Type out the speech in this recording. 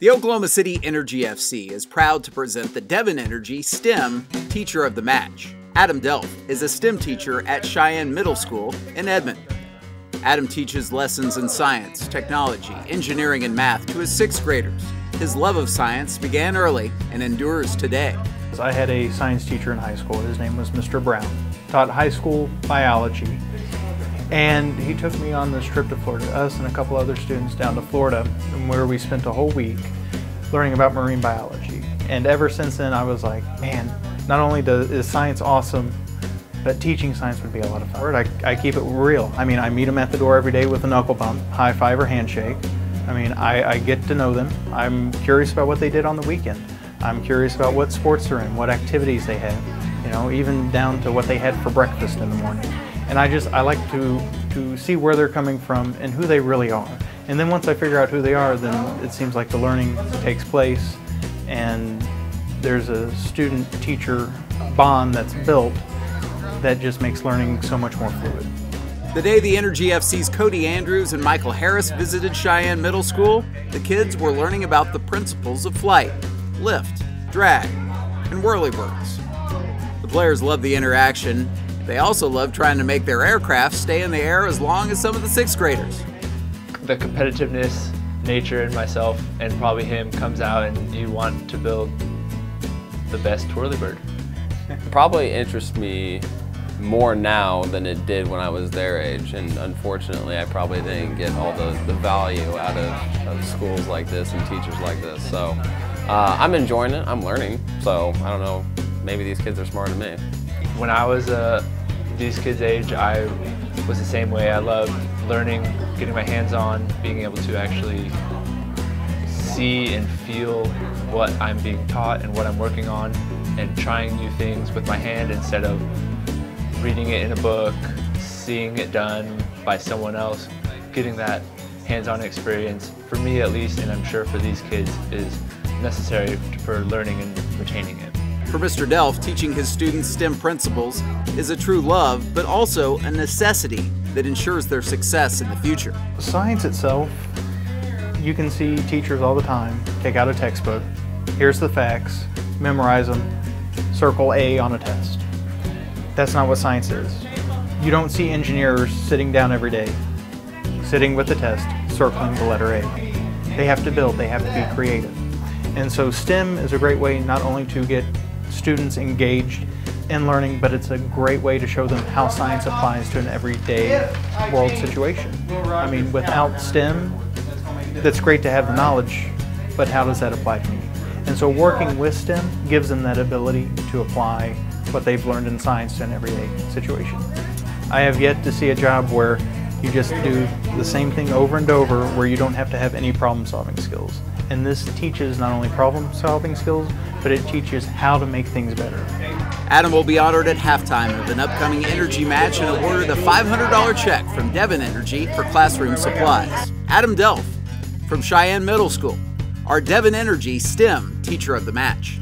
The Oklahoma City Energy FC is proud to present the Devon Energy STEM Teacher of the Match. Adam Delph is a STEM teacher at Cheyenne Middle School in Edmond. Adam teaches lessons in science, technology, engineering, and math to his 6th graders. His love of science began early and endures today. I had a science teacher in high school. His name was Mr. Brown. Taught high school biology. And he took me on this trip to Florida, us and a couple other students down to Florida, where we spent a whole week learning about marine biology. And ever since then, I was like, man, not only is science awesome, but teaching science would be a lot of fun. I keep it real. I mean, I meet them at the door every day with a knuckle bump, high five or handshake. I mean, I get to know them. I'm curious about what they did on the weekend. I'm curious about what sports they're in, what activities they have, you know, even down to what they had for breakfast in the morning. And I like to see where they're coming from and who they really are. And then once I figure out who they are, then it seems like the learning takes place and there's a student-teacher bond that's built that just makes learning so much more fluid. The day the Energy FC's Cody Andrews and Michael Harris visited Cheyenne Middle School, the kids were learning about the principles of flight, lift, drag, and whirlybirds. The players loved the interaction. They also loved trying to make their aircraft stay in the air as long as some of the 6th graders. The competitiveness nature in myself and probably him comes out and you want to build the best whirlybird. Probably interests me more now than it did when I was their age, and unfortunately I probably didn't get all the value out of schools like this and teachers like this. So I'm enjoying it, I'm learning, so I don't know, maybe these kids are smarter than me. When I was these kids' age, I was the same way. I loved learning, getting my hands on, being able to actually see and feel what I'm being taught and what I'm working on, and trying new things with my hand instead of reading it in a book, seeing it done by someone else. Getting that hands-on experience, for me at least, and I'm sure for these kids, is necessary for learning and retaining it. For Mr. Delph, teaching his students STEM principles is a true love, but also a necessity that ensures their success in the future. Science itself, you can see teachers all the time take out a textbook, here's the facts, memorize them, circle A on a test. That's not what science is. You don't see engineers sitting down every day, sitting with the test, circling the letter A. They have to build, they have to be creative. And so STEM is a great way not only to get students engaged in learning, but it's a great way to show them how science applies to an everyday world situation. I mean, without STEM, that's great to have the knowledge, but how does that apply to me? And so working with STEM gives them that ability to apply what they've learned in science to an everyday situation. I have yet to see a job where you just do the same thing over and over where you don't have to have any problem-solving skills. And this teaches not only problem-solving skills, but it teaches how to make things better. Adam will be honored at halftime of an upcoming energy match and awarded a $500 check from Devon Energy for classroom supplies. Adam Delph from Cheyenne Middle School, our Devon Energy STEM Teacher of the Match.